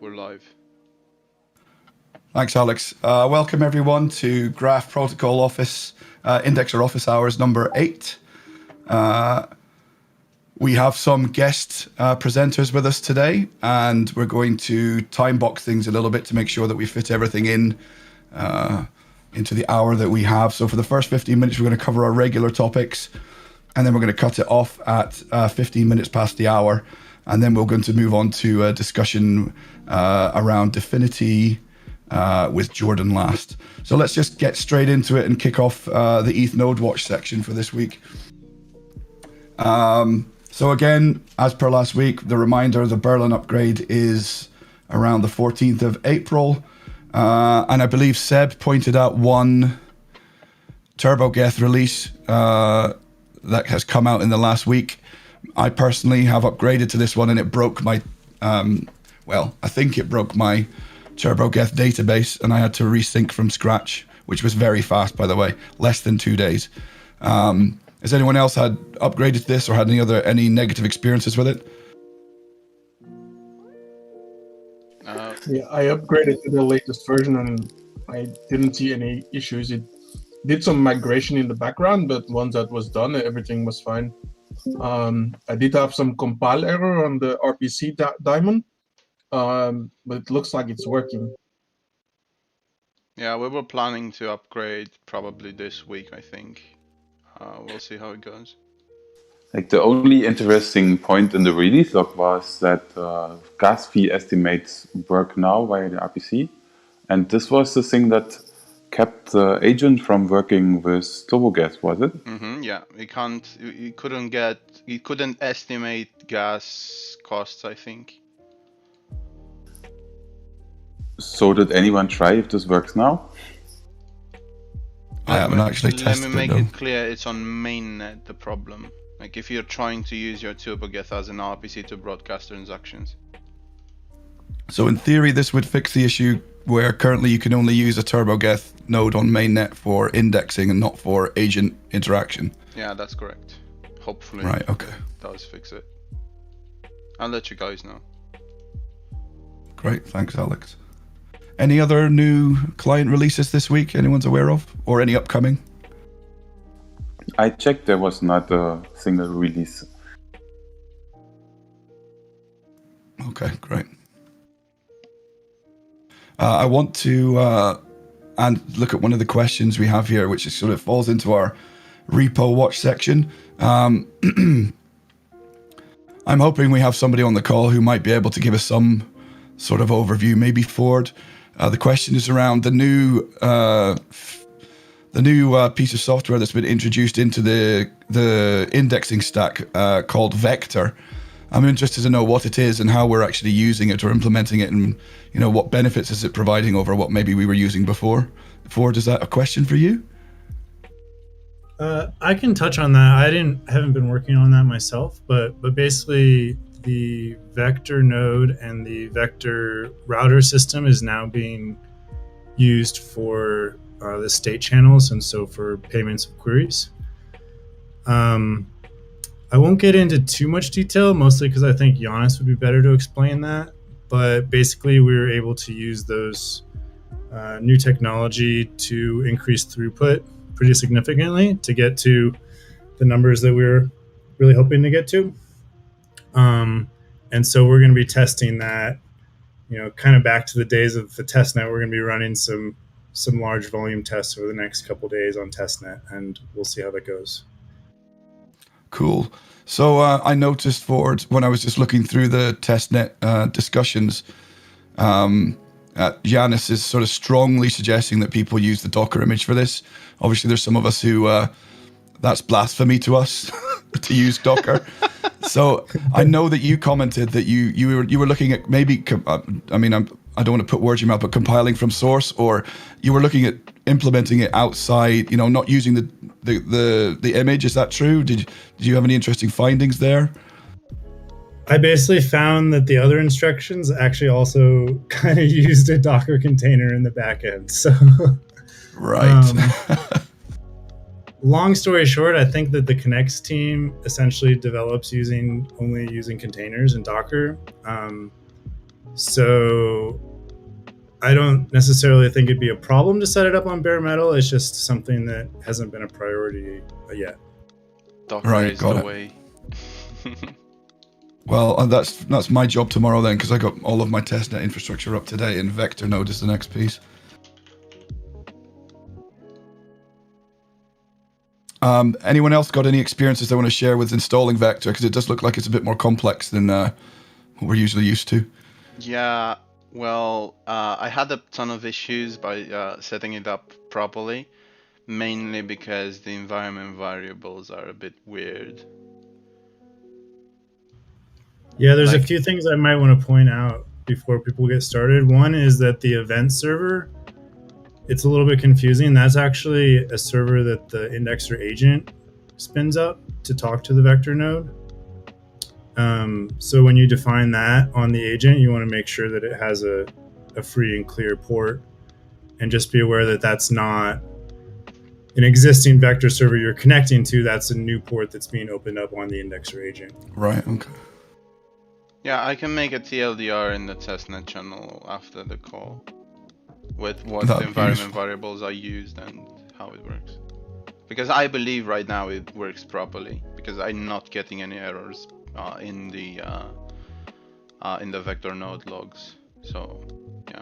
we're live. Thanks, Alex. Welcome everyone to Graph Protocol Office, Indexer Office Hours number 8. We have some guest presenters with us today, and we're going to time box things a little bit to make sure that we fit everything in into the hour that we have. So for the first 15 minutes, we're going to cover our regular topics, and then we're going to cut it off at 15 minutes past the hour, and then we're going to move on to a discussion around Dfinity with Jordan last. So let's just get straight into it and kick off the ETH Node Watch section for this week. So again, as per last week, the reminder, the Berlin upgrade is around the 14th of April. And I believe Seb pointed out one TurboGeth release that has come out in the last week. I personally have upgraded to this one, and it broke my, I think it broke my TurboGeth database, and I had to resync from scratch, which was very fast, by the way, less than 2 days. Has anyone else had upgraded to this or had any negative experiences with it? Yeah, I upgraded to the latest version and I didn't see any issues. It did some migration in the background, but once that was done, everything was fine. I did have some compile error on the RPC daemon, but it looks like it's working. Yeah, we were planning to upgrade probably this week, I think. We'll see how it goes. Like the only interesting point in the release log was that gas fee estimates work now via the RPC, and this was the thing that kept the agent from working with TurboGeth, was it? Yeah, you couldn't estimate gas costs, I think. So did anyone try if this works now? I haven't actually tested it. Let me make it clear, it's on mainnet the problem. Like if you're trying to use your TurboGeth as an RPC to broadcast transactions. So in theory, this would fix the issue where currently you can only use a TurboGeth node on mainnet for indexing and not for agent interaction. Yeah, that's correct. Hopefully right, okay. It does fix it. I'll let you guys know. Great, thanks Alex. Any other new client releases this week anyone's aware of, or any upcoming? I checked, there was not a single release. Okay, great. I want to and look at one of the questions we have here, which is sort of falls into our repo watch section. I'm hoping we have somebody on the call who might be able to give us some sort of overview, maybe Ford. The question is around the new piece of software that's been introduced into the indexing stack called Vector. I'm interested to know what it is and how we're actually using it or implementing it, and what benefits is it providing over what maybe we were using before. Ford, is that a question for you? I can touch on that. I haven't been working on that myself, but basically the Vector node and the Vector router system is now being used for the state channels, and so for payments of queries. I won't get into too much detail, mostly because I think Giannis would be better to explain that. But basically, we were able to use those new technology to increase throughput pretty significantly to get to the numbers that we were really hoping to get to. And so we're going to be testing that, kind of back to the days of the testnet. We're going to be running some large volume tests over the next couple of days on testnet, and we'll see how that goes. Cool. So I noticed, Ford, when I was just looking through the testnet discussions, Giannis is sort of strongly suggesting that people use the Docker image for this. Obviously, there's some of us who that's blasphemy to us to use Docker. So I know that you commented that you were looking at maybe, I don't want to put words in your mouth, but compiling from source, or you were looking at implementing it outside, not using the image. Is that true? Did you have any interesting findings there? I basically found that the other instructions actually also kind of used a Docker container in the back end. So, right. Long story short, I think that the Connects team essentially develops only using containers and Docker. So I don't necessarily think it'd be a problem to set it up on bare metal. It's just something that hasn't been a priority yet. Docker is the way. Well, that's my job tomorrow then, because I got all of my testnet infrastructure up to date, and Vector node is the next piece. Anyone else got any experiences they want to share with installing Vector? Because it does look like it's a bit more complex than what we're usually used to. Yeah, well, I had a ton of issues by setting it up properly, mainly because the environment variables are a bit weird. Yeah, there's a few things I might want to point out before people get started. One is that the event server, it's a little bit confusing. That's actually a server that the Indexer agent spins up to talk to the vector node. So when you define that on the agent, you want to make sure that it has a free and clear port, and just be aware that that's not an existing vector server you're connecting to. That's a new port that's being opened up on the Indexer agent. Right, okay. Yeah, I can make a TLDR in the testnet channel after the call with what the environment variables are used and how it works. Because I believe right now it works properly, because I'm not getting any errors in the vector node logs. So, yeah.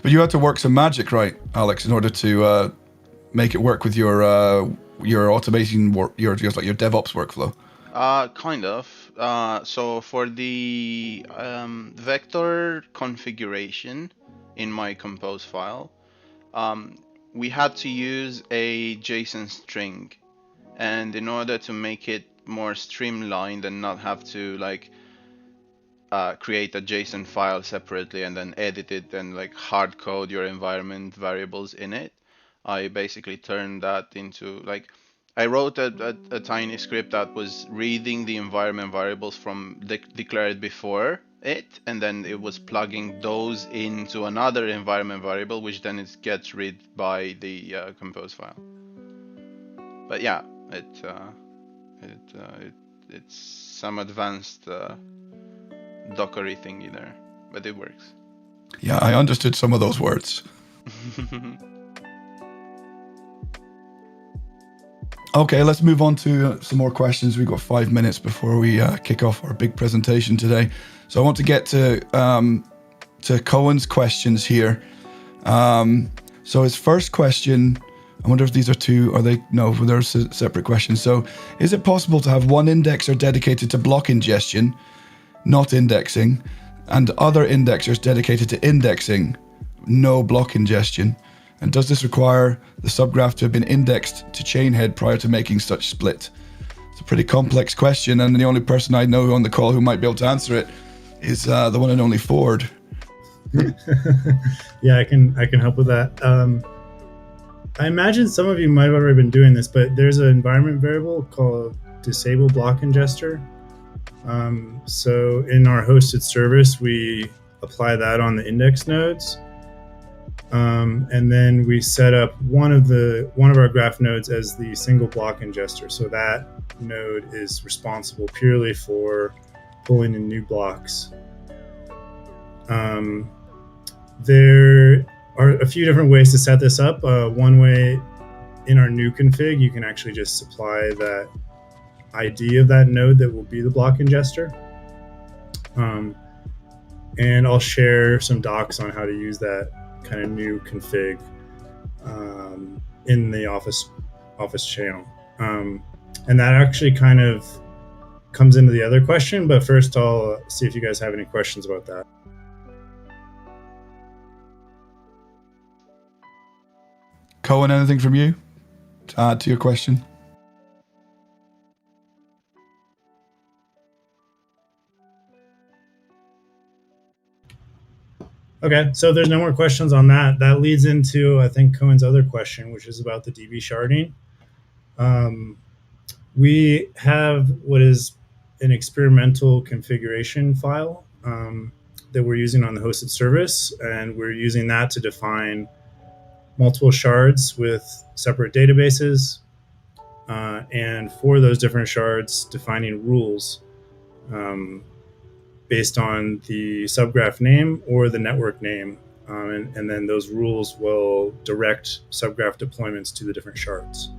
But you had to work some magic, right, Alex, in order to make it work with your automation your DevOps workflow. Kind of. So for the vector configuration in my compose file, we had to use a JSON string, and in order to make it more streamlined and not have to like create a JSON file separately and then edit it and like hard code your environment variables in it, I basically turned that into like, I wrote a tiny script that was reading the environment variables from declared before it, and then it was plugging those into another environment variable, which then it gets read by the compose file. But yeah, it's some advanced Dockery thingy there, but it works. Yeah, I understood some of those words. Okay, let's move on to some more questions. We've got 5 minutes before we kick off our big presentation today. So I want to get to Cohen's questions here. So his first question, I wonder if these are two, are they? No, they're separate questions. So is it possible to have one indexer dedicated to block ingestion, not indexing, and other indexers dedicated to indexing, no block ingestion? And does this require the subgraph to have been indexed to chainhead prior to making such split? It's a pretty complex question, and the only person I know on the call who might be able to answer it is the one and only Ford. Yeah, I can help with that. I imagine some of you might have already been doing this, but there's an environment variable called disable block ingester. So in our hosted service, we apply that on the index nodes. And then we set up one of our graph nodes as the single block ingester. So that node is responsible purely for pulling in new blocks. There are a few different ways to set this up. One way, in our new config, you can actually just supply that ID of that node that will be the block ingester. And I'll share some docs on how to use that kind of new config in the office channel. And that actually kind of comes into the other question, but first I'll see if you guys have any questions about that. Cohen, anything from you to add to your question? Okay, so if there's no more questions on that, that leads into, I think, Cohen's other question, which is about the DB sharding. We have what is an experimental configuration file that we're using on the hosted service, and we're using that to define multiple shards with separate databases, and for those different shards, defining rules based on the subgraph name or the network name. And then those rules will direct subgraph deployments to the different shards.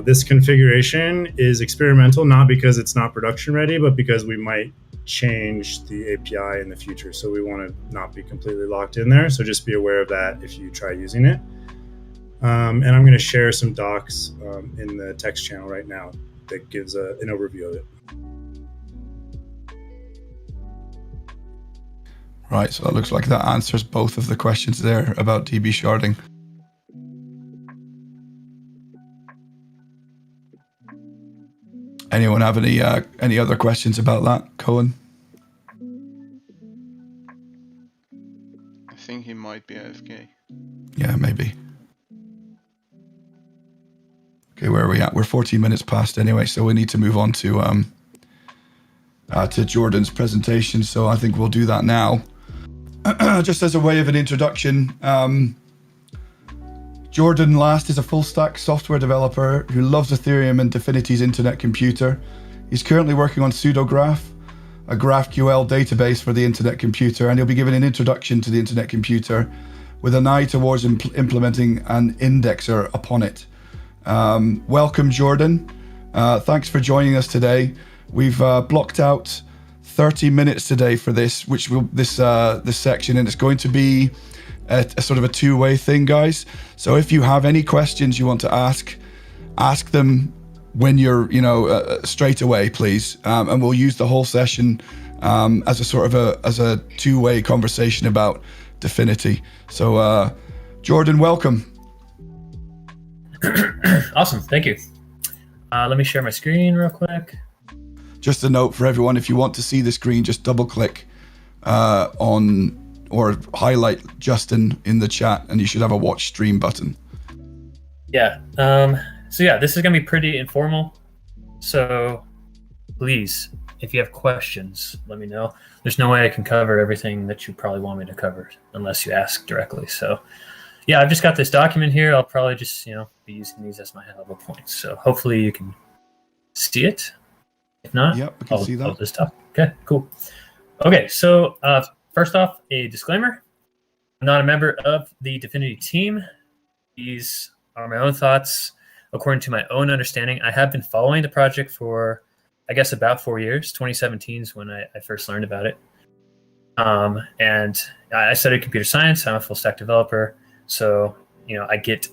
This configuration is experimental, not because it's not production ready, but because we might change the API in the future. So we want to not be completely locked in there. So just be aware of that if you try using it. And I'm going to share some docs in the text channel right now that gives an overview of it. Right, so it looks like that answers both of the questions there about DB sharding. Anyone have any other questions about that, Cohen? I think he might be AFK. Yeah, maybe. Okay, where are we at? We're 14 minutes past anyway, so we need to move on to Jordan's presentation. So I think we'll do that now. Just as a way of an introduction, Jordan Last is a full-stack software developer who loves Ethereum and Dfinity's internet computer. He's currently working on Pseudograph, a GraphQL database for the internet computer, and he'll be giving an introduction to the internet computer with an eye towards implementing an indexer upon it. Welcome, Jordan. Thanks for joining us today. We've blocked out 30 minutes today for this, this section, and it's going to be a sort of a two-way thing, guys. So if you have any questions you want to ask them when you're, straight away, please. And we'll use the whole session as a sort of as a two-way conversation about Dfinity. So, Jordan, welcome. Awesome, thank you. Let me share my screen real quick. Just a note for everyone, if you want to see the screen, just double-click on or highlight Justin in the chat, and you should have a watch stream button. Yeah. So yeah, this is gonna be pretty informal. So please, if you have questions, let me know. There's no way I can cover everything that you probably want me to cover unless you ask directly. So yeah, I've just got this document here. I'll probably just, be using these as my high-level points. So hopefully you can see it. If not, yep, we can see that. I'll just talk. Okay, cool. Okay, so first off, a disclaimer. I'm not a member of the Dfinity team. These are my own thoughts according to my own understanding. I have been following the project for, I guess, about 4 years. 2017 is when I first learned about it. And I studied computer science. I'm a full stack developer. So, I get,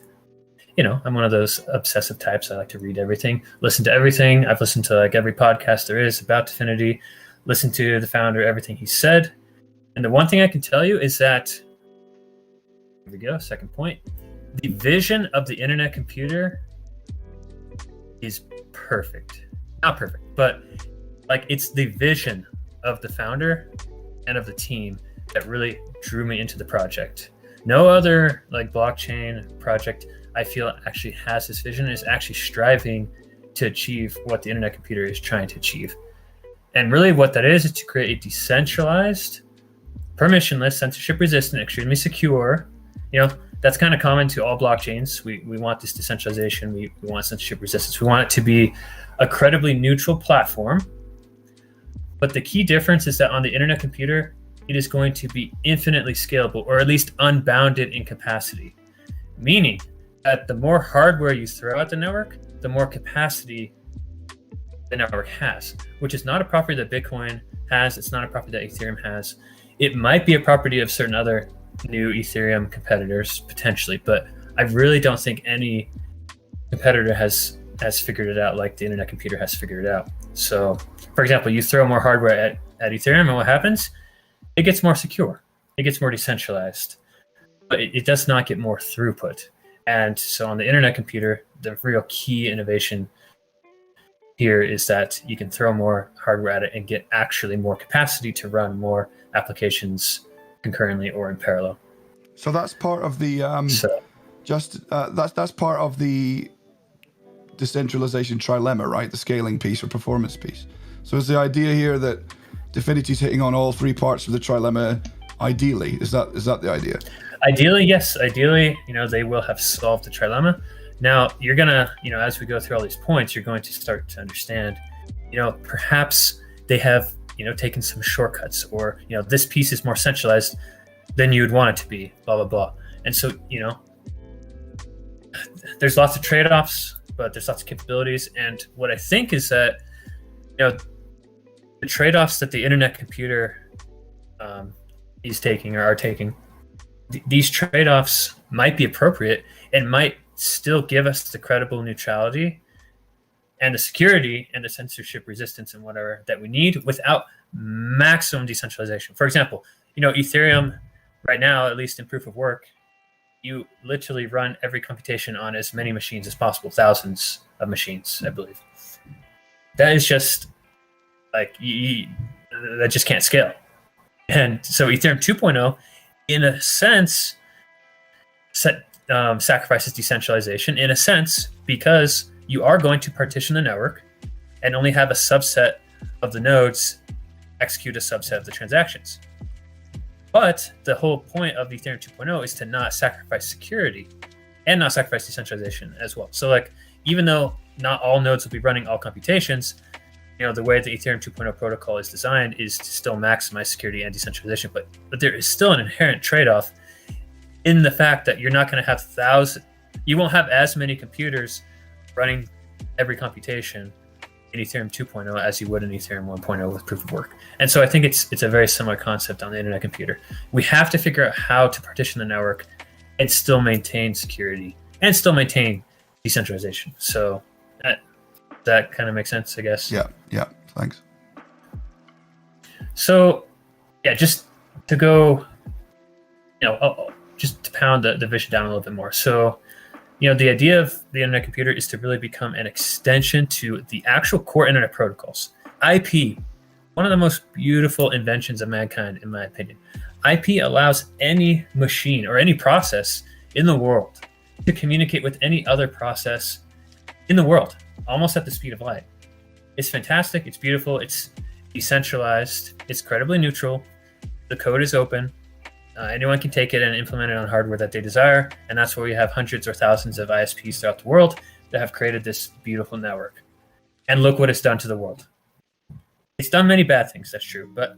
I'm one of those obsessive types. I like to read everything, listen to everything. I've listened to like every podcast there is about Dfinity, listened to the founder, everything he said. And the one thing I can tell you is that, here we go, second point. The vision of the internet computer is perfect. Not perfect, but like it's the vision of the founder and of the team that really drew me into the project. No other like blockchain project I feel actually has this vision, is actually striving to achieve what the internet computer is trying to achieve. And really what that is to create a decentralized, permissionless, censorship resistant, extremely secure, that's kind of common to all blockchains. We want this decentralization. We want censorship resistance. We want it to be a credibly neutral platform. But the key difference is that on the internet computer, it is going to be infinitely scalable, or at least unbounded in capacity. Meaning that the more hardware you throw at the network, the more capacity the network has, which is not a property that Bitcoin has. It's not a property that Ethereum has. It might be a property of certain other new Ethereum competitors potentially, but I really don't think any competitor has figured it out like the internet computer has figured it out. So, for example, you throw more hardware at Ethereum, and what happens? It gets more secure. It gets more decentralized, but it does not get more throughput. And so on the internet computer, the real key innovation here is that you can throw more hardware at it and get actually more capacity to run more applications concurrently or in parallel. So that's part of the that's part of the decentralization trilemma, right? The scaling piece or performance piece. So is the idea here that Dfinity's hitting on all three parts of the trilemma ideally? Is that the idea? Ideally, yes. Ideally, they will have solved the trilemma. Now, you're going to, as we go through all these points, you're going to start to understand, perhaps they have taken some shortcuts, or this piece is more centralized than you would want it to be, blah blah blah. And so there's lots of trade-offs, but there's lots of capabilities. And what I think is that the trade-offs that the internet computer is taking or are taking, these trade-offs might be appropriate and might still give us the credible neutrality and the security and the censorship resistance and whatever that we need without maximum decentralization. For example, Ethereum right now, at least in proof of work, you literally run every computation on as many machines as possible, thousands of machines, I believe. That is just like, that just can't scale. And so Ethereum 2.0, in a sense, sacrifices decentralization, in a sense, because you are going to partition the network and only have a subset of the nodes execute a subset of the transactions. But the whole point of Ethereum 2.0 is to not sacrifice security and not sacrifice decentralization as well. So like, even though not all nodes will be running all computations, the way the Ethereum 2.0 protocol is designed is to still maximize security and decentralization. But there is still an inherent trade-off in the fact that you're not going to have you won't have as many computers running every computation in Ethereum 2.0 as you would in Ethereum 1.0 with proof of work. And so I think it's a very similar concept on the internet computer. We have to figure out how to partition the network and still maintain security and still maintain decentralization. So that kind of makes sense, I guess. Yeah, thanks. So yeah, just to go, just to pound the vision down a little bit more. So the idea of the internet computer is to really become an extension to the actual core internet protocols. IP, one of the most beautiful inventions of mankind, in my opinion. IP allows any machine or any process in the world to communicate with any other process in the world, almost at the speed of light. It's fantastic. It's beautiful. It's decentralized. It's credibly neutral. The code is open. Anyone can take it and implement it on hardware that they desire. And that's where we have hundreds or thousands of ISPs throughout the world that have created this beautiful network. And look what it's done to the world. It's done many bad things, that's true. But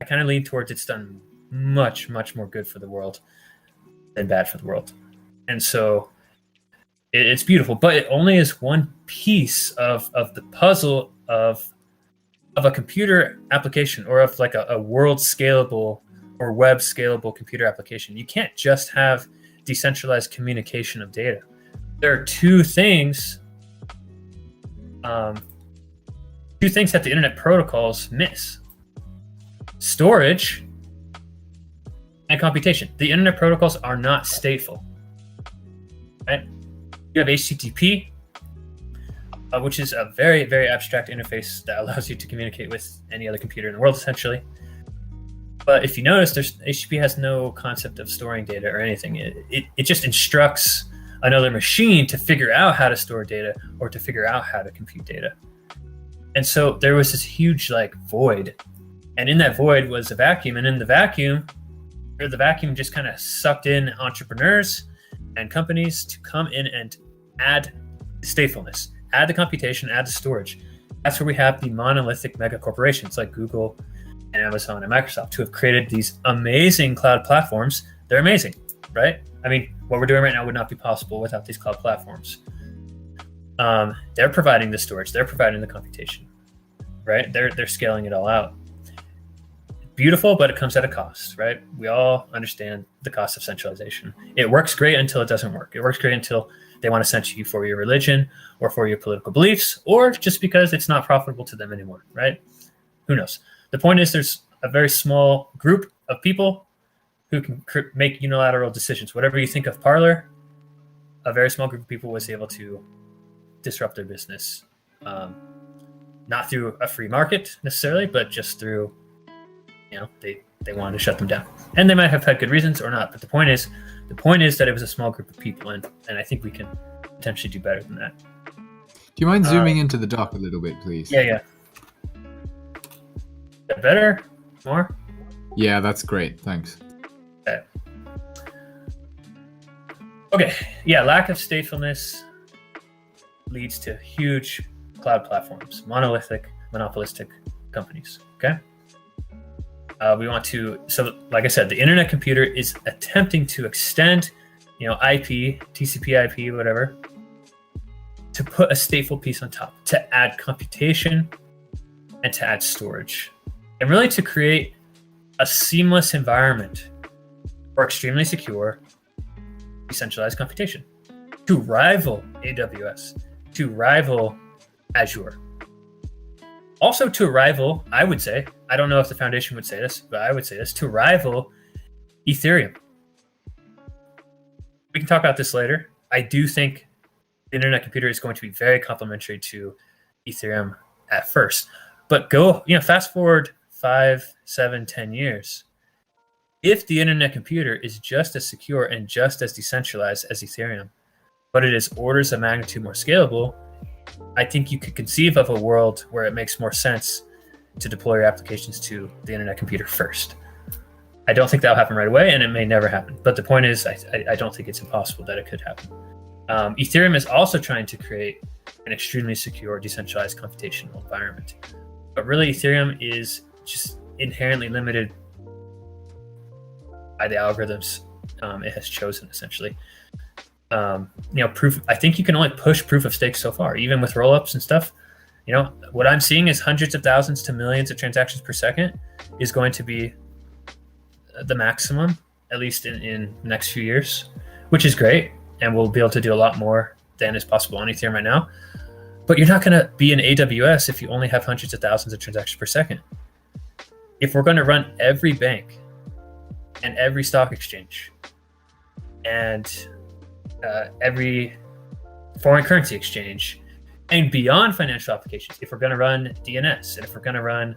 I kind of lean towards it's done much, much more good for the world than bad for the world. And so it's beautiful, but it only is one piece of the puzzle of a computer application, or of like a world scalable or web scalable computer application. You can't just have decentralized communication of data. There are two things that the internet protocols miss: storage and computation. The internet protocols are not stateful, right? You have HTTP, which is a very, very abstract interface that allows you to communicate with any other computer in the world, essentially. But if you notice, HTTP has no concept of storing data or anything. It just instructs another machine to figure out how to store data or to figure out how to compute data. And so there was this huge void. And in that void was a vacuum. And in the vacuum just kind of sucked in entrepreneurs and companies to come in and add statefulness, add the computation, add the storage. That's where we have the monolithic mega corporations like Google and Amazon and Microsoft, who have created these amazing cloud platforms. They're amazing, right? I mean, what we're doing right now would not be possible without these cloud platforms. They're providing the storage, they're providing the computation, right? They're scaling it all out. Beautiful, but it comes at a cost, right? We all understand the cost of centralization. It works great until it doesn't work. It works great until they want to censor you for your religion or for your political beliefs, or just because it's not profitable to them anymore, right? Who knows? The point is, there's a very small group of people who can make unilateral decisions. Whatever you think of Parler, a very small group of people was able to disrupt their business, not through a free market necessarily, but just through, they wanted to shut them down. And they might have had good reasons or not. But the point is that it was a small group of people, and I think we can potentially do better than that. Do you mind zooming into the dock a little bit, please? Yeah. Is that better? More? Yeah, that's great. Thanks. Okay. Yeah, lack of statefulness leads to huge cloud platforms, monolithic, monopolistic companies. Okay. We want to, so like I said, the internet computer is attempting to extend, IP, TCP/IP, whatever, to put a stateful piece on top, to add computation and to add storage, and really to create a seamless environment for extremely secure, decentralized computation, to rival AWS, to rival Azure. Also to rival, I would say, I don't know if the foundation would say this, but I would say this, to rival Ethereum. We can talk about this later. I do think the internet computer is going to be very complementary to Ethereum at first. But fast forward 5, 7, 10 years. If the internet computer is just as secure and just as decentralized as Ethereum, but it is orders of magnitude more scalable, I think you could conceive of a world where it makes more sense to deploy your applications to the internet computer first. I don't think that'll happen right away, and it may never happen. But the point is, I don't think it's impossible that it could happen. Ethereum is also trying to create an extremely secure, decentralized computational environment. But really, Ethereum is just inherently limited by the algorithms it has chosen, essentially. I think you can only push proof of stake so far, even with rollups and stuff. What I'm seeing is hundreds of thousands to millions of transactions per second is going to be the maximum, at least in the next few years, which is great. And we'll be able to do a lot more than is possible on Ethereum right now. But you're not going to be in AWS if you only have hundreds of thousands of transactions per second. If we're going to run every bank and every stock exchange and every foreign currency exchange and beyond financial applications, if we're going to run DNS, and if we're going to run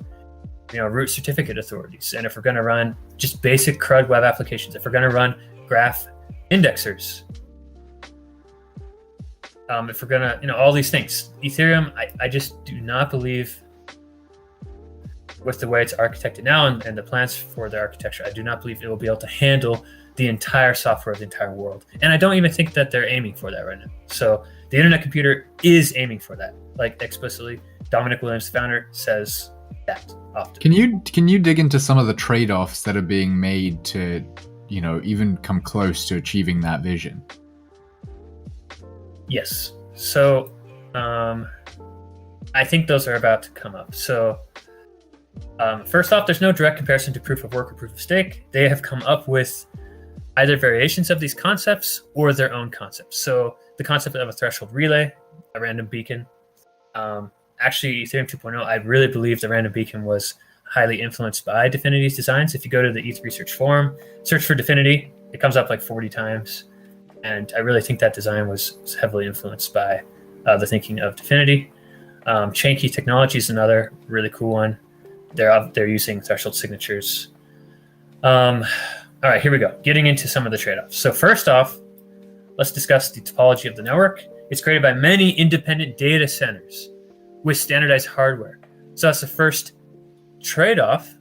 root certificate authorities, and if we're going to run just basic CRUD web applications, if we're going to run graph indexers, if we're going to all these things, Ethereum, I just do not believe, with the way it's architected now and the plans for the architecture, I do not believe it will be able to handle the entire software of the entire world. And I don't even think that they're aiming for that right now. So the internet computer is aiming for that, like explicitly. Dominic Williams, the founder, says that often. Can you dig into some of the trade-offs that are being made to, even come close to achieving that vision? Yes. So I think those are about to come up. So first off, there's no direct comparison to proof of work or proof of stake. They have come up with either variations of these concepts or their own concepts. So the concept of a threshold relay, a random beacon. Actually, Ethereum 2.0, I really believe the random beacon was highly influenced by Dfinity's designs. If you go to the ETH research forum, search for Dfinity, it comes up like 40 times. And I really think that design was heavily influenced by the thinking of Dfinity. Chain key technology is another really cool one. They're using threshold signatures. All right, here we go. Getting into some of the trade-offs. So first off, let's discuss the topology of the network. It's created by many independent data centers with standardized hardware. So that's the first trade-off.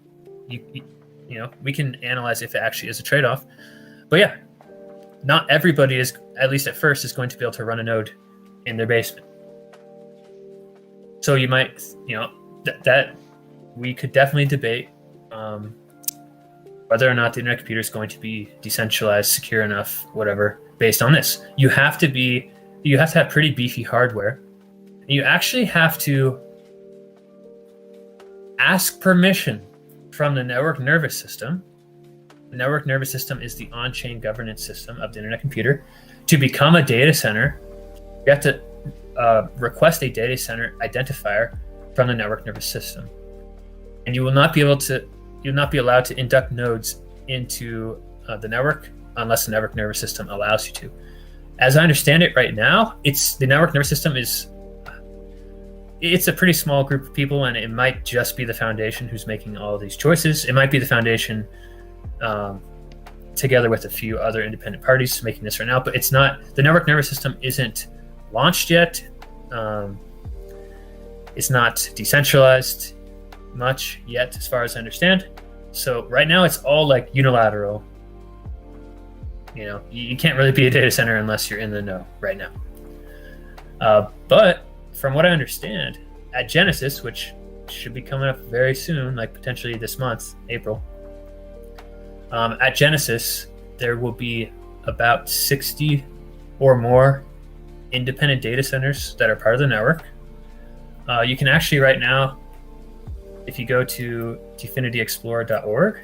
We can analyze if it actually is a trade-off. But yeah, not everybody is, at least at first, is going to be able to run a node in their basement. So you might, that we could definitely debate whether or not the internet computer is going to be decentralized, secure enough, whatever, based on this. You have to have pretty beefy hardware. You actually have to ask permission from the network nervous system. The network nervous system is the on-chain governance system of the internet computer. To become a data center, you have to request a data center identifier from the network nervous system. And you'll not be allowed to induct nodes into the network unless the network nervous system allows you to. As I understand it right now, the network nervous system it's a pretty small group of people, and it might just be the foundation who's making all of these choices. It might be the foundation together with a few other independent parties making this right now, but it's not, the network nervous system isn't launched yet. It's not decentralized much yet, as far as I understand. So right now it's all like unilateral. You can't really be a data center unless you're in the know right now. But from what I understand, at Genesis, which should be coming up very soon, like potentially this month, April. At Genesis, there will be about 60 or more independent data centers that are part of the network. You can actually right now, if you go to definityexplorer.org,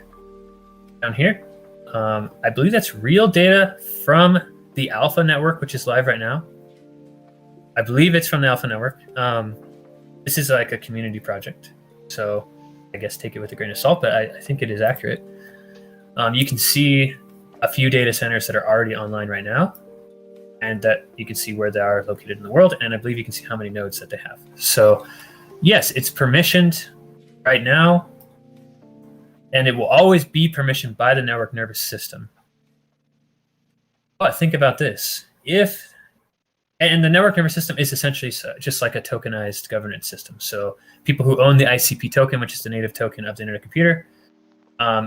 down here, I believe that's real data from the Alpha network, which is live right now. I believe it's from the Alpha network. This is like a community project, so I guess take it with a grain of salt, but I think it is accurate. You can see a few data centers that are already online right now, and that you can see where they are located in the world, and I believe you can see how many nodes that they have. So yes, it's permissioned right now, and it will always be permissioned by the network nervous system. But think about this. And the network nervous system is essentially just like a tokenized governance system. So people who own the ICP token, which is the native token of the internet computer,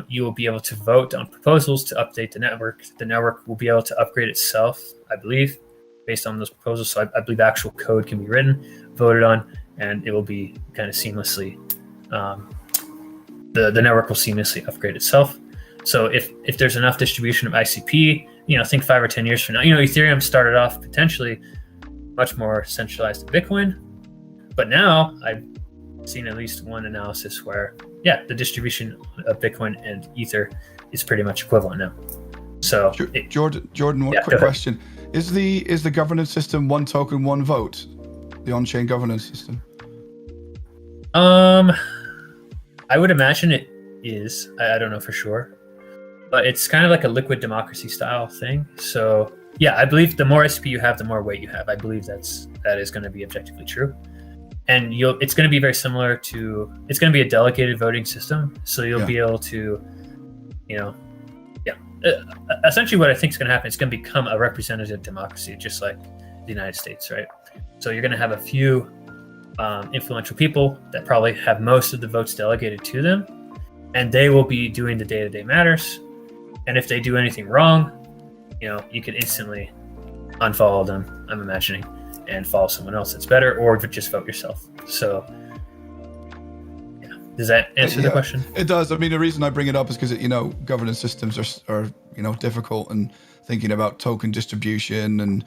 you will be able to vote on proposals to update the network. The network will be able to upgrade itself, I believe, based on those proposals. So I believe actual code can be written, voted on, and it will be kind of seamlessly, the network will seamlessly upgrade itself. So if there's enough distribution of ICP, think 5 or 10 years from now, Ethereum started off potentially much more centralized than Bitcoin. But now I've seen at least one analysis where, the distribution of Bitcoin and Ether is pretty much equivalent now. So Jordan, one quick question. Is the governance system one token, one vote? The on-chain governance system? I would imagine it is. I don't know for sure. But it's kind of like a liquid democracy style thing. So I believe the more ICP you have, the more weight you have. I believe that is going to be objectively true. And it's going to be very similar to, it's going to be a delegated voting system. So you'll be able to, essentially what I think is going to happen, it's going to become a representative democracy, just like the United States, right? So you're going to have a few influential people that probably have most of the votes delegated to them, and they will be doing the day-to-day matters. And if they do anything wrong, you can instantly unfollow them, I'm imagining, and follow someone else that's better, or just vote yourself. So, does that answer the question? It does. I mean, the reason I bring it up is because governance systems are difficult, and thinking about token distribution and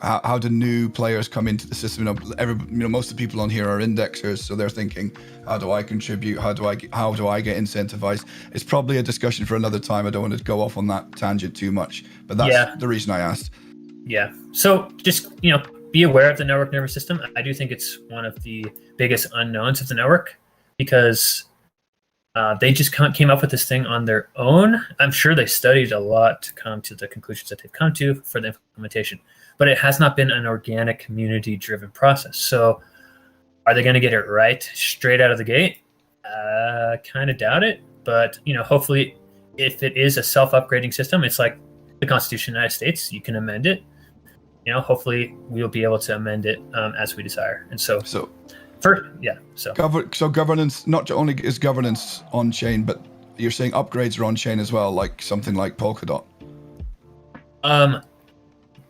how do new players come into the system. Most of the people on here are indexers, so they're thinking, how do I contribute? How do I get incentivized? It's probably a discussion for another time. I don't want to go off on that tangent too much, but that's the reason I asked. Yeah. So just be aware of the network nervous system. I do think it's one of the biggest unknowns of the network, because they just came up with this thing on their own. I'm sure they studied a lot to come to the conclusions that they've come to for the implementation, but it has not been an organic, community-driven process. So are they going to get it right straight out of the gate? Kind of doubt it, but hopefully, if it is a self-upgrading system, it's like the Constitution of the United States, you can amend it. Hopefully we'll be able to amend it as we desire. And so governance not only is governance on chain, but you're saying upgrades are on chain as well, like something like Polkadot.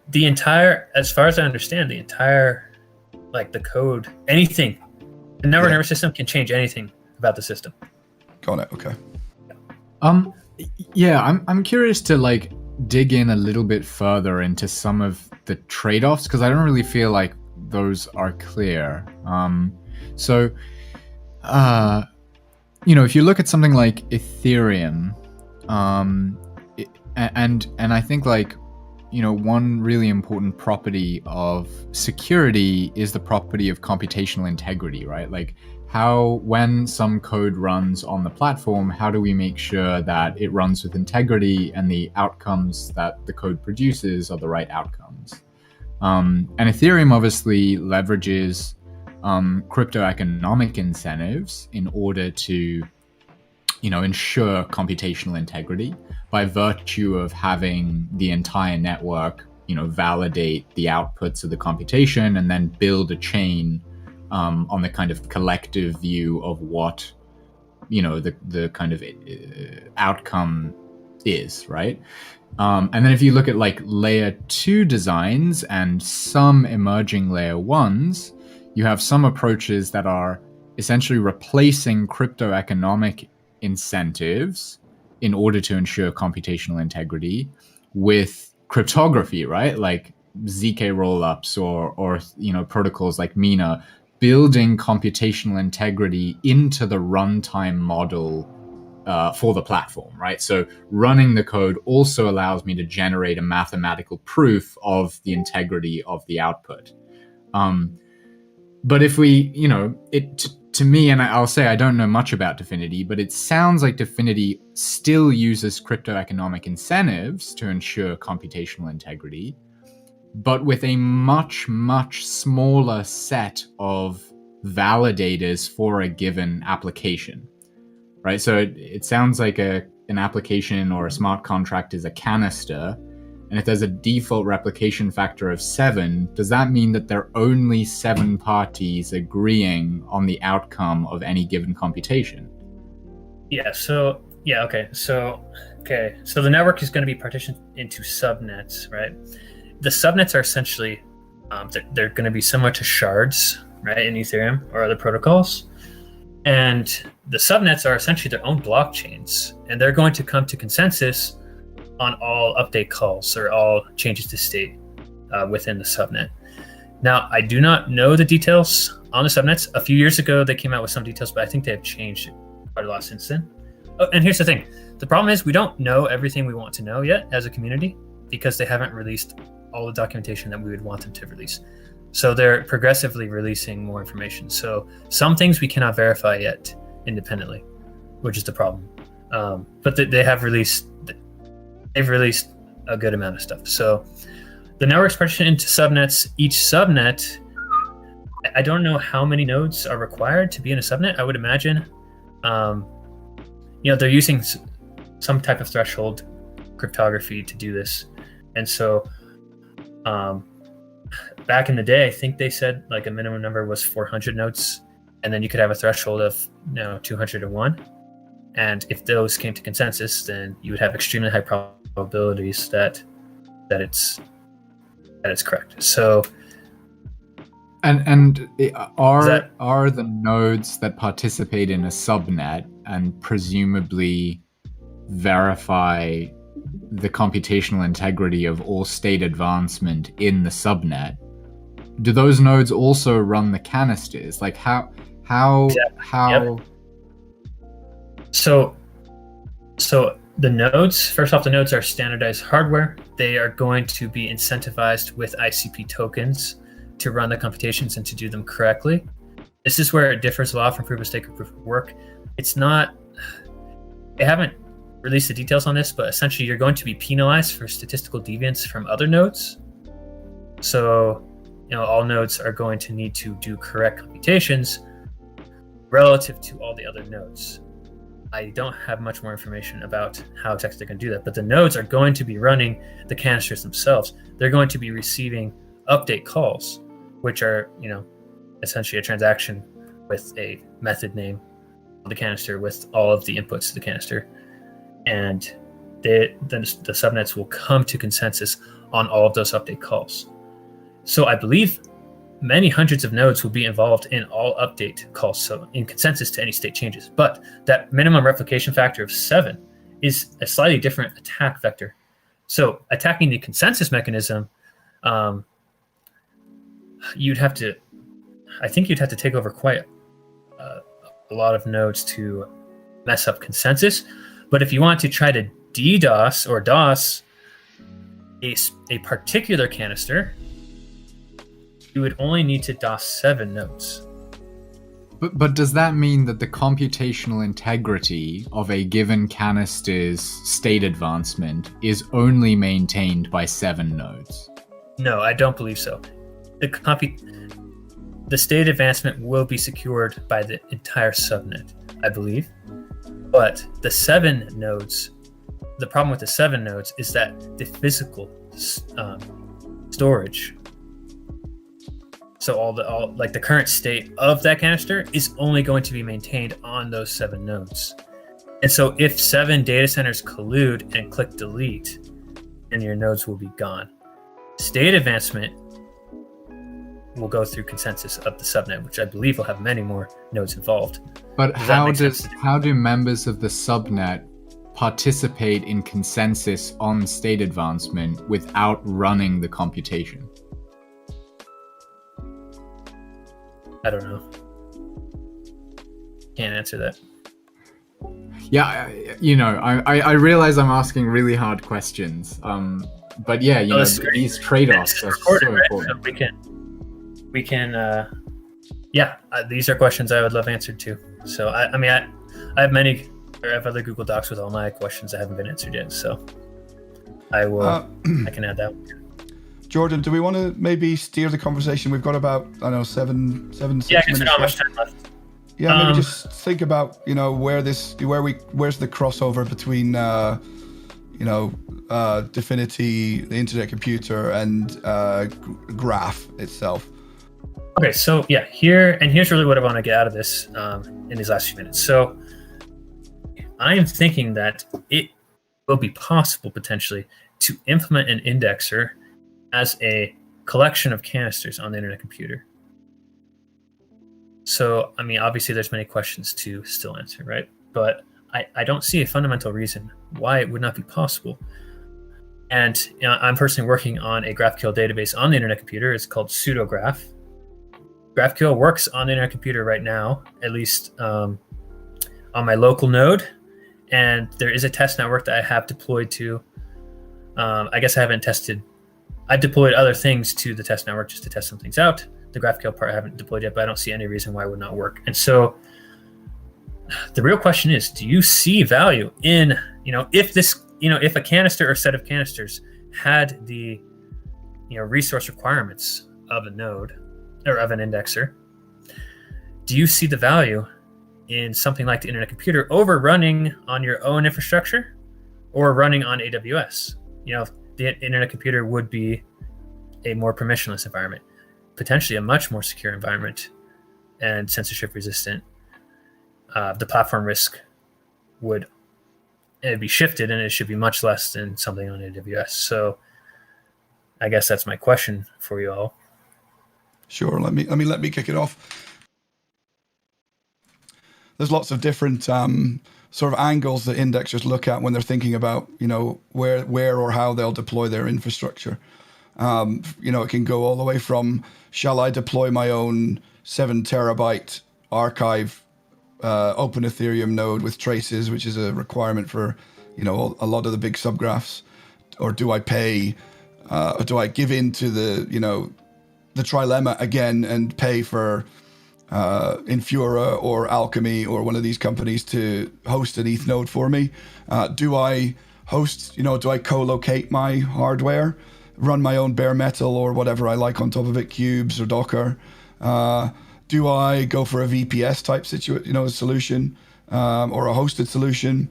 The entire, as far as I understand, the entire, like the code, anything, the network nervous system can change anything about the system. Got it. Okay. I'm curious to dig in a little bit further into some of the trade-offs, because I don't really feel like those are clear. If you look at something like Ethereum, and I think one really important property of security is the property of computational integrity, right? When some code runs on the platform, how do we make sure that it runs with integrity and the outcomes that the code produces are the right outcomes? And Ethereum obviously leverages crypto economic incentives in order to, ensure computational integrity by virtue of having the entire network, validate the outputs of the computation and then build a chain on the kind of collective view of what, the kind of outcome is, right? And then if you look at layer 2 designs and some emerging layer 1s, you have some approaches that are essentially replacing crypto economic incentives in order to ensure computational integrity with cryptography, right? Like ZK rollups or protocols like Mina, building computational integrity into the runtime model for the platform, right? So running the code also allows me to generate a mathematical proof of the integrity of the output. But if we, to me, and I'll say I don't know much about Dfinity, but it sounds like Dfinity still uses crypto economic incentives to ensure computational integrity, but with a much, much smaller set of validators for a given application, right? So it sounds like an application or a smart contract is a canister. And if there's a default replication factor of 7, does that mean that there are only 7 parties agreeing on the outcome of any given computation? Okay. So the network is going to be partitioned into subnets, right? The subnets are essentially, they're going to be similar to shards, right, in Ethereum or other protocols. And the subnets are essentially their own blockchains, and they're going to come to consensus on all update calls or all changes to state within the subnet. Now, I do not know the details on the subnets. A few years ago, they came out with some details, but I think they have changed quite a lot since then. Oh, and here's the thing. The problem is we don't know everything we want to know yet as a community because they haven't released all the documentation that we would want them to release. So they're progressively releasing more information. So some things we cannot verify yet independently, which is the problem. But they've released a good amount of stuff. So the network's partitioned into subnets. Each subnet, I don't know how many nodes are required to be in a subnet. I would imagine, they're using some type of threshold cryptography to do this. And so back in the day, I think they said like a minimum number was 400 nodes, and then you could have a threshold of 201. And if those came to consensus, then you would have extremely high probabilities that it's correct. So, and are the nodes that participate in a subnet and presumably verify the computational integrity of all state advancement in the subnet, do those nodes also run the canisters? Like how? Yep. So the nodes, first off, the nodes are standardized hardware. They are going to be incentivized with ICP tokens to run the computations and to do them correctly. This is where it differs a lot from proof of stake or proof of work. They haven't released the details on this, but essentially you're going to be penalized for statistical deviance from other nodes. So, all nodes are going to need to do correct computations relative to all the other nodes. I don't have much more information about how exactly they're going to do that, but the nodes are going to be running the canisters themselves. They're going to be receiving update calls, which are, essentially a transaction with a method name of the canister with all of the inputs to the canister. And the subnets will come to consensus on all of those update calls. So I believe many hundreds of nodes will be involved in all update calls, so in consensus to any state changes. But that minimum replication factor of 7 is a slightly different attack vector. So attacking the consensus mechanism, you'd have to take over quite a lot of nodes to mess up consensus. But if you want to try to DDoS or DOS a particular canister, you would only need to DOS 7 nodes. But does that mean that the computational integrity of a given canister's state advancement is only maintained by 7 nodes? No, I don't believe so. The state advancement will be secured by the entire subnet, I believe. But the 7 nodes, the problem with the 7 nodes is that the physical storage, so all the current state of that canister is only going to be maintained on those 7 nodes. And so if 7 data centers collude and click delete, then your nodes will be gone. State advancement will go through consensus of the subnet, which I believe will have many more nodes involved. But Does that make sense? how do members of the subnet participate in consensus on state advancement without running the computation? I don't know. Can't answer that. Yeah, I realize I'm asking really hard questions. But yeah, these trade-offs are so important. So we can. These are questions I would love answered too. So I have other Google Docs with all my questions that haven't been answered yet. So I will. I can add that one. Jordan, do we want to maybe steer the conversation? We've got about, I don't know, 6 minutes I guess not much time left. Yeah, maybe just think about, where's the crossover between, Dfinity, the Internet Computer, and Graph itself. Okay, so yeah, here's really what I want to get out of this in these last few minutes. So I am thinking that it will be possible potentially to implement an indexer as a collection of canisters on the Internet Computer. So, I mean, obviously there's many questions to still answer, right? But I don't see a fundamental reason why it would not be possible. And I'm personally working on a GraphQL database on the Internet Computer. It's called pseudograph. GraphQL works on the Internet Computer right now, at least on my local node. And there is a test network that I have deployed to. I guess I haven't tested. I've deployed other things to the test network just to test some things out. The GraphQL part I haven't deployed yet, but I don't see any reason why it would not work. And so the real question is, do you see value in, if a canister or set of canisters had the, resource requirements of a node or of an indexer, do you see the value in something like the Internet Computer over running on your own infrastructure or running on AWS? The Internet Computer would be a more permissionless environment, potentially a much more secure environment and censorship resistant. The platform risk would be shifted, and it should be much less than something on AWS. So I guess that's my question for you all. Sure. Let me kick it off. There's lots of different sort of angles that indexers look at when they're thinking about, where or how they'll deploy their infrastructure. It can go all the way from, shall I deploy my own 7 terabyte archive open Ethereum node with traces, which is a requirement for, a lot of the big subgraphs, or do I pay, or do I give in to the trilemma again and pay for Infura or Alchemy or one of these companies to host an ETH node for me? Do I host, do I co-locate my hardware, run my own bare metal or whatever I like on top of it, cubes or Docker? Do I go for a VPS type solution or a hosted solution?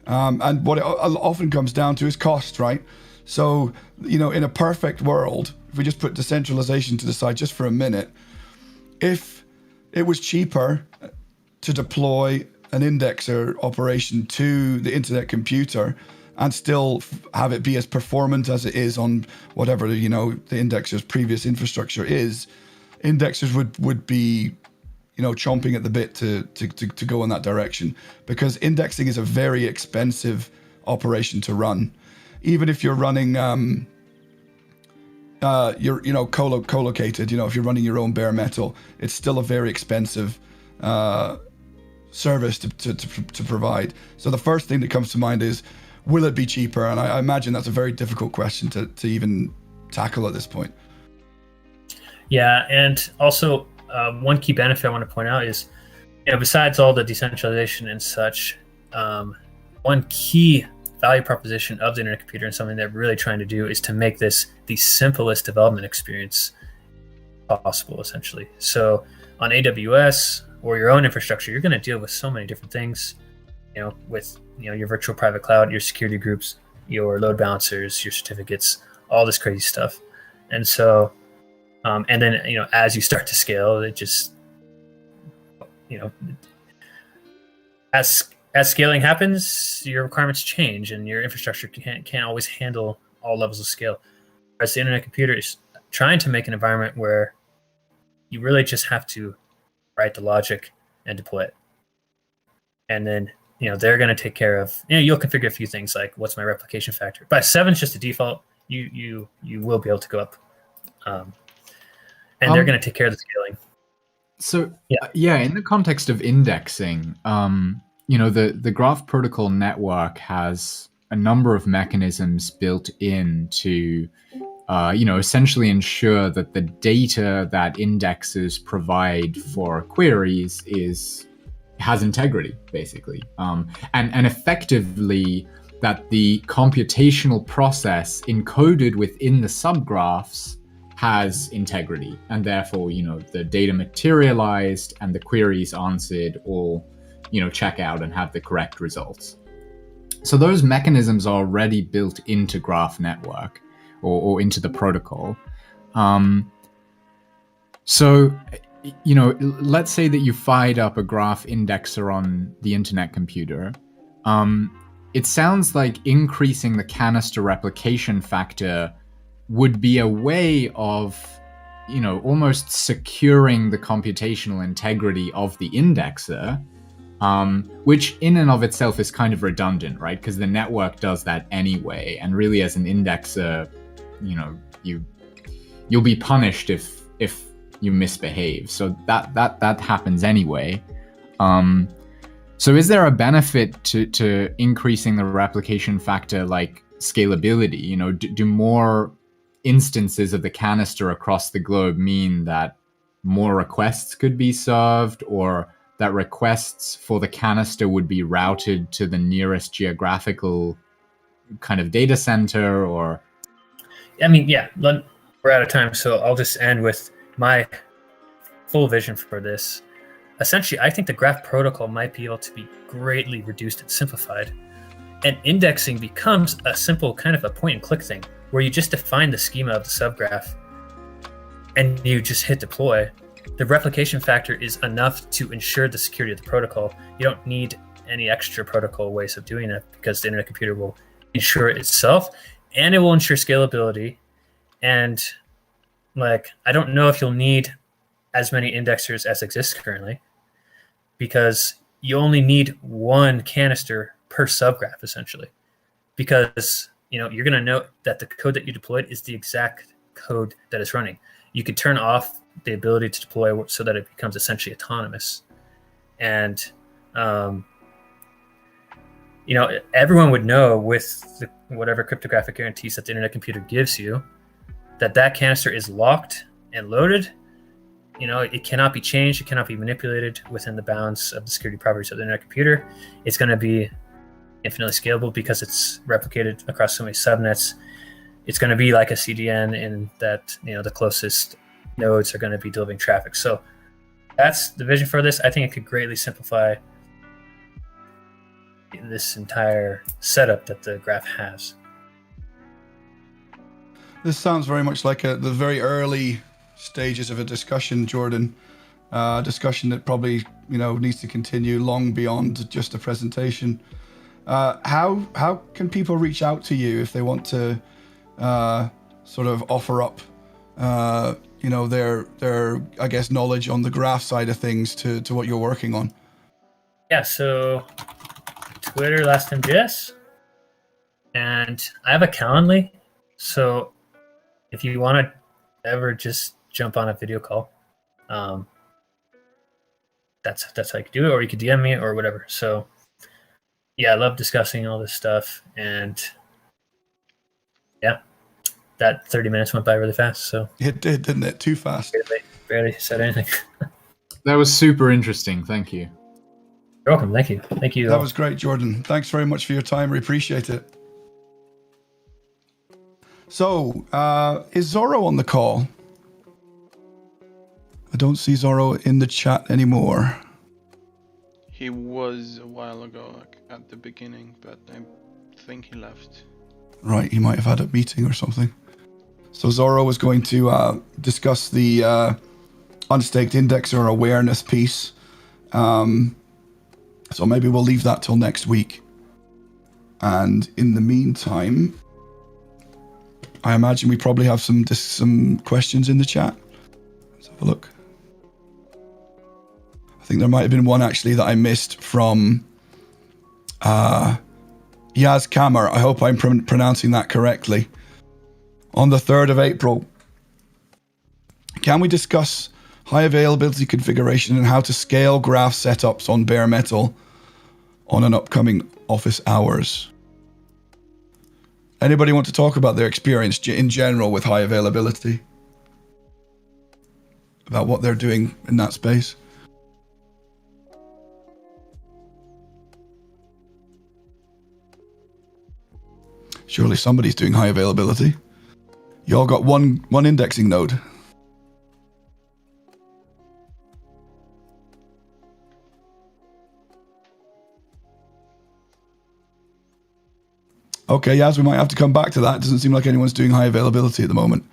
And what it often comes down to is cost, right? So, in a perfect world, if we just put decentralization to the side just for a minute, if it was cheaper to deploy an indexer operation to the Internet Computer and still have it be as performant as it is on whatever, the indexer's previous infrastructure is, indexers would be, chomping at the bit to go in that direction, because indexing is a very expensive operation to run. Even if you're running, co-located, if you're running your own bare metal, it's still a very expensive service to provide. So the first thing that comes to mind is, will it be cheaper? And I imagine that's a very difficult question to even tackle at this point. Yeah, and also one key benefit I want to point out is, besides all the decentralization and such, one key value proposition of the Internet Computer and something that we're really trying to do is to make this the simplest development experience possible, essentially. So on AWS or your own infrastructure, you're going to deal with so many different things, with your virtual private cloud, your security groups, your load balancers, your certificates, all this crazy stuff. And so and then, as you start to scale, it just, as scaling happens, your requirements change and your infrastructure can't always handle all levels of scale. Whereas the Internet Computer is trying to make an environment where You really just have to write the logic and deploy it. And then, they're going to take care of, you'll configure a few things like what's my replication factor. But 7 is just a default. You will be able to go up. And they're going to take care of the scaling. So, in the context of indexing, the Graph Protocol network has a number of mechanisms built in to, essentially ensure that the data that indexes provide for queries has integrity, basically, and effectively that the computational process encoded within the subgraphs has integrity, and therefore, the data materialized and the queries answered all, check out and have the correct results. So those mechanisms are already built into Graph Network or into the protocol. So, let's say that you fired up a graph indexer on the internet computer. It sounds like increasing the canister replication factor would be a way of, almost securing the computational integrity of the indexer, which in and of itself is kind of redundant, right? Because the network does that anyway, and really as an indexer, you'll be punished if you misbehave. So that happens anyway. So is there a benefit to increasing the replication factor, like scalability? Do more instances of the canister across the globe mean that more requests could be served, or that requests for the canister would be routed to the nearest geographical kind of data center? Or we're out of time, so I'll just end with my full vision for this. Essentially, I think the Graph Protocol might be able to be greatly reduced and simplified, and indexing becomes a simple kind of a point and click thing where you just define the schema of the subgraph and you just hit deploy. The replication factor is enough to ensure the security of the protocol. You don't need any extra protocol ways of doing it, because the internet computer will ensure it itself, and it will ensure scalability. And I don't know if you'll need as many indexers as exist currently, because you only need one canister per subgraph, essentially, because you're going to know that the code that you deployed is the exact code that is running. You could turn off the ability to deploy so that it becomes essentially autonomous. And everyone would know with whatever cryptographic guarantees that the internet computer gives you, that canister is locked and loaded. It cannot be changed. It cannot be manipulated within the bounds of the security properties of the internet computer. It's going to be infinitely scalable because it's replicated across so many subnets. It's going to be like a CDN in that, the closest nodes are going to be delivering traffic. So that's the vision for this. I think it could greatly simplify this entire setup that the graph has. This sounds very much like the very early stages of a discussion, Jordan. Discussion that probably needs to continue long beyond just a presentation. How can people reach out to you if they want to sort of offer up their I guess knowledge on the graph side of things to what you're working on? Yeah, so Twitter, last name JS, and I have a Calendly. So if you want to ever just jump on a video call, that's how you can do it, or you could DM me or whatever. So yeah, I love discussing all this stuff, and yeah, that 30 minutes went by really fast. So it did, didn't it? Too fast. Barely said anything. That was super interesting. Thank you. You're welcome. Thank you. Thank you. That was great, Jordan. Thanks very much for your time. We appreciate it. So, is Zorro on the call? I don't see Zorro in the chat anymore. He was a while ago, at the beginning, but I think he left. Right, he might have had a meeting or something. So Zorro was going to discuss the unstaked indexer awareness piece. So maybe we'll leave that till next week. And in the meantime, I imagine we probably have some questions in the chat. Let's have a look. think there might have been one actually that I missed from Yaz Kammer. I hope I'm pronouncing that correctly. On the 3rd of April. Can we discuss high availability configuration and how to scale graph setups on bare metal on an upcoming office hours? Anybody want to talk about their experience in general with high availability? About what they're doing in that space? Surely somebody's doing high availability. You all got one indexing node. Okay, Yaz, we might have to come back to that. It doesn't seem like anyone's doing high availability at the moment.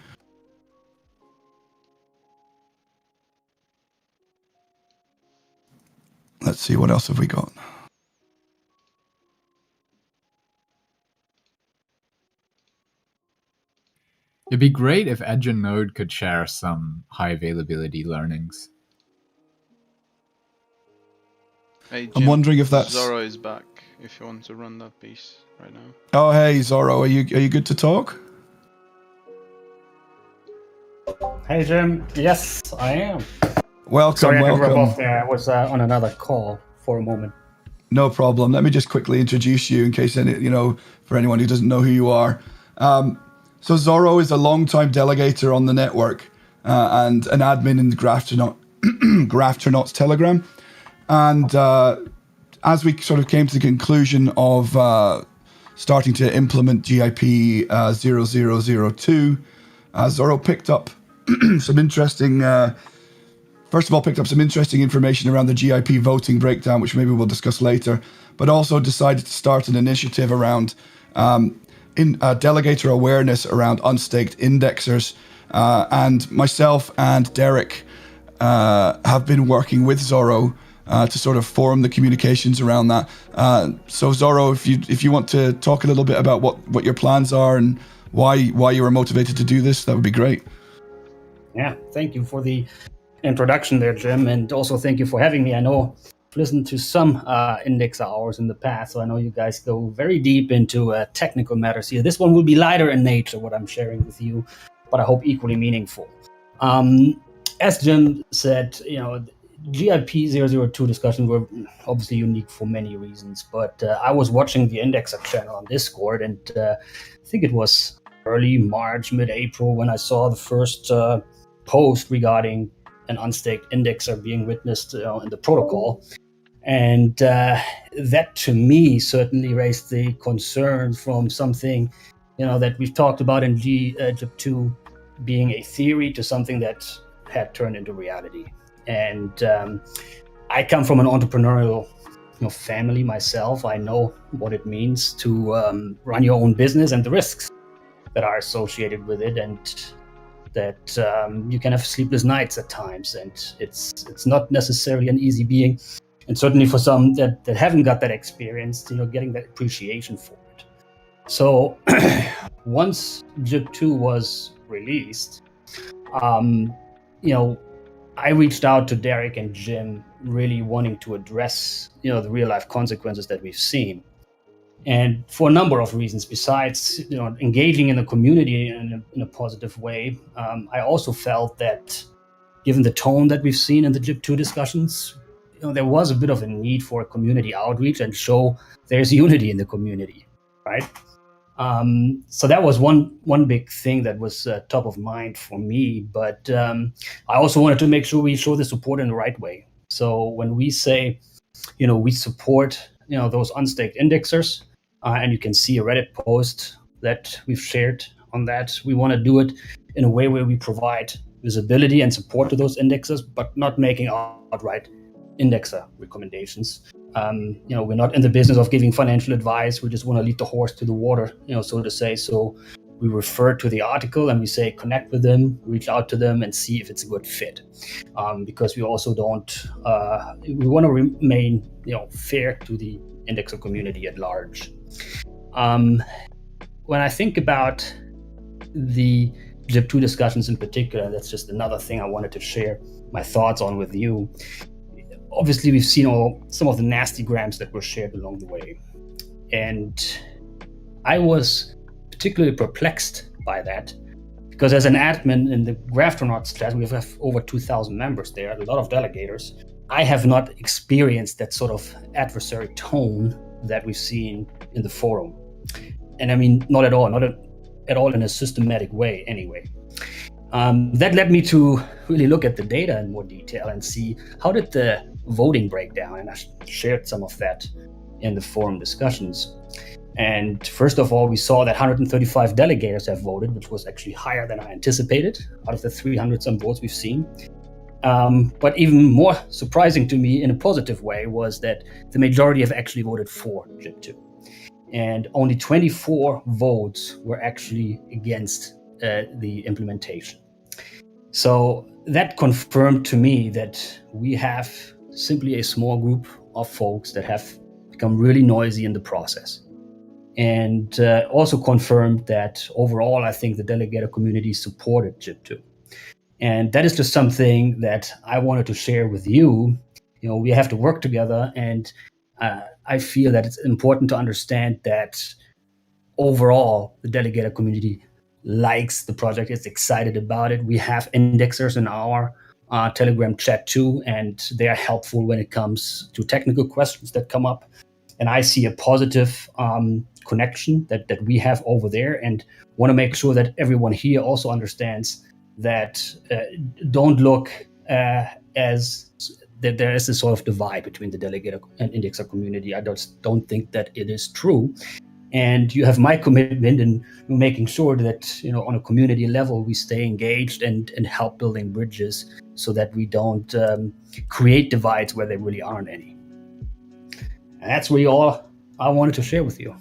Let's see, what else have we got? It'd be great if Edge and Node could share some high availability learnings. Hey, Jim, I'm wondering if that's... Zorro is back, if you want to run that piece right now. Oh, hey, Zorro, are you good to talk? Hey, Jim. Yes, I am. Welcome, Sorry, I had to rub welcome. off there. I was on another call for a moment. No problem. Let me just quickly introduce you in case for anyone who doesn't know who you are. So Zorro is a long-time delegator on the network and an admin in the Graphternauts Telegram. And as we sort of came to the conclusion of starting to implement GIP 0002, Zorro picked up some interesting... First of all, picked up some interesting information around the GIP voting breakdown, which maybe we'll discuss later, but also decided to start an initiative around delegator awareness around unstaked indexers. And myself and Derek have been working with Zorro to sort of form the communications around that. So Zorro, if you want to talk a little bit about what your plans are and why you were motivated to do this, that would be great. Yeah, thank you for the introduction there, Jim, and also thank you for having me. I know I've listened to some index hours in the past, so I know you guys go very deep into technical matters here. This one will be lighter in nature, what I'm sharing with you, but I hope equally meaningful. As Jim said, GIP 002 discussions were obviously unique for many reasons, but I was watching the Indexer channel on Discord, and I think it was early March, mid-April, when I saw the first post regarding an unstaked indexer being witnessed in the protocol. And that to me certainly raised the concern from something that we've talked about in GIP2 being a theory to something that had turned into reality. And I come from an entrepreneurial family myself. I know what it means to run your own business and the risks that are associated with it, and that you can have sleepless nights at times, and it's not necessarily an easy being. And certainly for some that haven't got that experience, getting that appreciation for it. So once GIP2 was released, I reached out to Derek and Jim, really wanting to address the real life consequences that we've seen. And for a number of reasons, besides engaging in the community in a positive way, I also felt that given the tone that we've seen in the GIP2 discussions, there was a bit of a need for a community outreach and show there's unity in the community, right? So that was one big thing that was top of mind for me. But I also wanted to make sure we show the support in the right way. So when we say, we support those unstaked indexers, and you can see a Reddit post that we've shared on that. We want to do it in a way where we provide visibility and support to those indexers, but not making outright indexer recommendations. We're not in the business of giving financial advice. We just want to lead the horse to the water, so to say. So we refer to the article and we say connect with them, reach out to them, and see if it's a good fit. Because we also we want to remain, fair to the indexer community at large. When I think about the GIP2 discussions in particular, that's just another thing I wanted to share my thoughts on with you. obviously we've seen some of the nasty grams that were shared along the way. And I was particularly perplexed by that, because as an admin in the Graftronauts chat, we have over 2,000 members there, a lot of delegators. I have not experienced that sort of adversary tone that we've seen in the forum. And I mean, not at all in a systematic way anyway. That led me to really look at the data in more detail and see how did the voting break down, and I shared some of that in the forum discussions. And first of all, we saw that 135 delegators have voted, which was actually higher than I anticipated out of the 300 some votes we've seen. But even more surprising to me in a positive way was that the majority have actually voted for JIP2. And only 24 votes were actually against the implementation. So that confirmed to me that we have simply a small group of folks that have become really noisy in the process. And also confirmed that overall, I think the delegator community supported JIP2. And that is just something that I wanted to share with you. You know, we have to work together, and I feel that it's important to understand that overall, the delegator community likes the project, is excited about it. We have indexers in our Telegram chat too, and they are helpful when it comes to technical questions that come up. And I see a positive connection that we have over there, and want to make sure that everyone here also understands that don't look as that there is a sort of divide between the delegator and indexer community. I don't think that it is true. And you have my commitment in making sure that, you know, on a community level, we stay engaged and help building bridges so that we don't create divides where there really aren't any. And that's really all I wanted to share with you.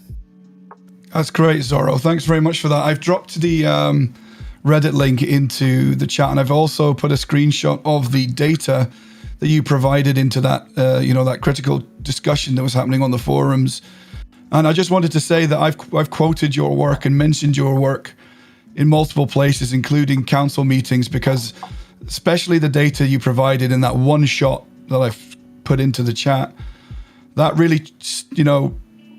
That's great, Zorro. Thanks very much for that. I've dropped the Reddit link into the chat, and I've also put a screenshot of the data that you provided into that, that critical discussion that was happening on the forums. And I just wanted to say that I've quoted your work and mentioned your work in multiple places, including council meetings, because especially the data you provided in that one shot that I've put into the chat, that really,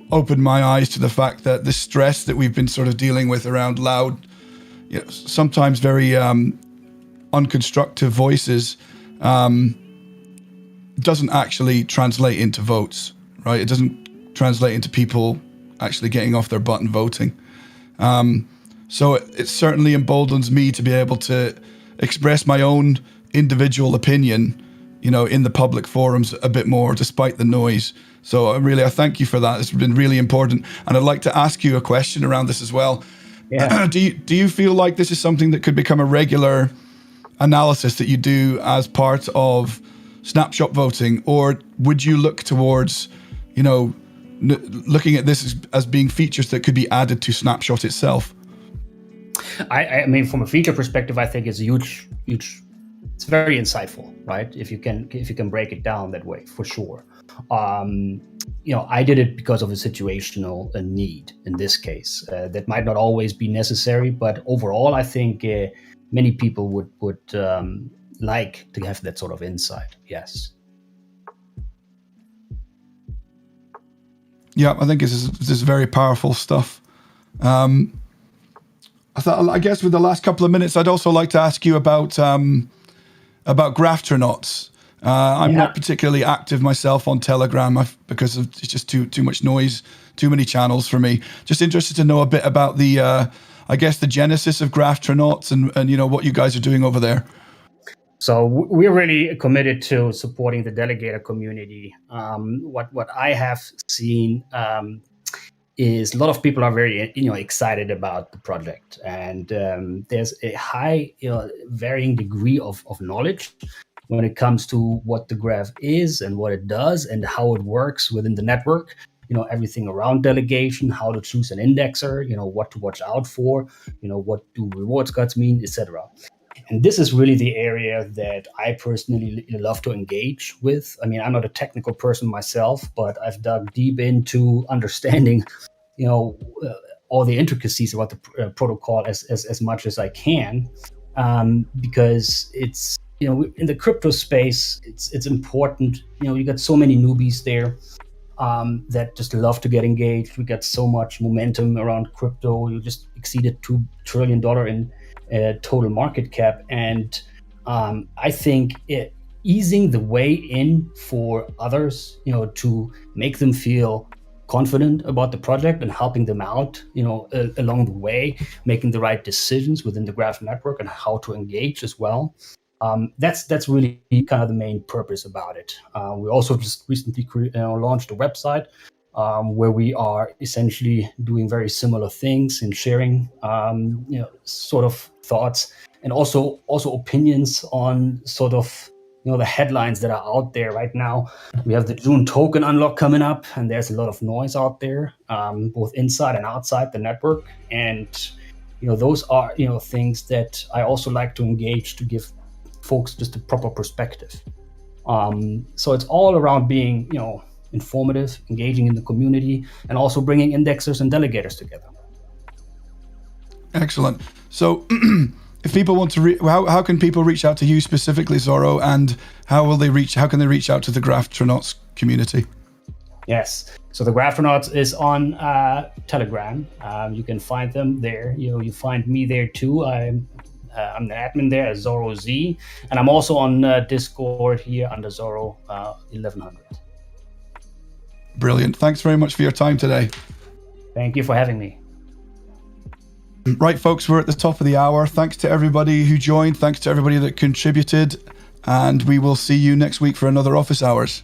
opened my eyes to the fact that the stress that we've been sort of dealing with around loud, sometimes very unconstructive voices, doesn't actually translate into votes, right? It doesn't translate into people actually getting off their butt and voting. So it certainly emboldens me to be able to express my own individual opinion, in the public forums a bit more, despite the noise. So I thank you for that. It's been really important. And I'd like to ask you a question around this as well. Yeah. Do you feel like this is something that could become a regular analysis that you do as part of snapshot voting, or would you look towards, looking at this as being features that could be added to snapshot itself? I mean, from a feature perspective, I think it's huge. It's very insightful, right? If you can break it down that way, for sure. I did it because of a situational need in this case. That might not always be necessary, but overall, I think many people would like to have that sort of insight. Yes. Yeah, I think this is very powerful stuff. I guess with the last couple of minutes, I'd also like to ask you about Graftronauts. I'm not particularly active myself on Telegram because it's just too much noise, too many channels for me. Just interested to know a bit about the genesis of Graftronauts and what you guys are doing over there. So we're really committed to supporting the delegator community. What I have seen is a lot of people are very excited about the project, and there's a high varying degree of knowledge when it comes to what the graph is and what it does and how it works within the network. Everything around delegation, how to choose an indexer, what to watch out for, what do rewards cards mean, etc. And this is really the area that I personally love to engage with. I mean, I'm not a technical person myself, but I've dug deep into understanding, all the intricacies about the protocol as much as I can, because it's in the crypto space, it's important. You got so many newbies there that just love to get engaged. We got so much momentum around crypto. You just exceeded $2 trillion in total market cap, and I think easing the way in for others, to make them feel confident about the project and helping them out, along the way, making the right decisions within the Graph network and how to engage as well. That's really kind of the main purpose about it. We also just recently launched a website where we are essentially doing very similar things and sharing, sort of thoughts and also opinions on sort of the headlines that are out there right now. We have the June token unlock coming up, and there's a lot of noise out there, both inside and outside the network. And those are things that I also like to engage to give folks just a proper perspective. So it's all around being informative, engaging in the community, and also bringing indexers and delegators together. Excellent. So if people want to how can people reach out to you specifically, Zorro, and how can they reach out to the Graftronauts community? Yes, so the Graftronauts is on Telegram. You can find them there. You find me there too. I'm the admin there as Zorro Z, and I'm also on Discord here under Zorro 1100. Brilliant. Thanks very much for your time today. Thank you for having me. Right, folks, we're at the top of the hour. Thanks to everybody who joined. Thanks to everybody that contributed. And we will see you next week for another Office Hours.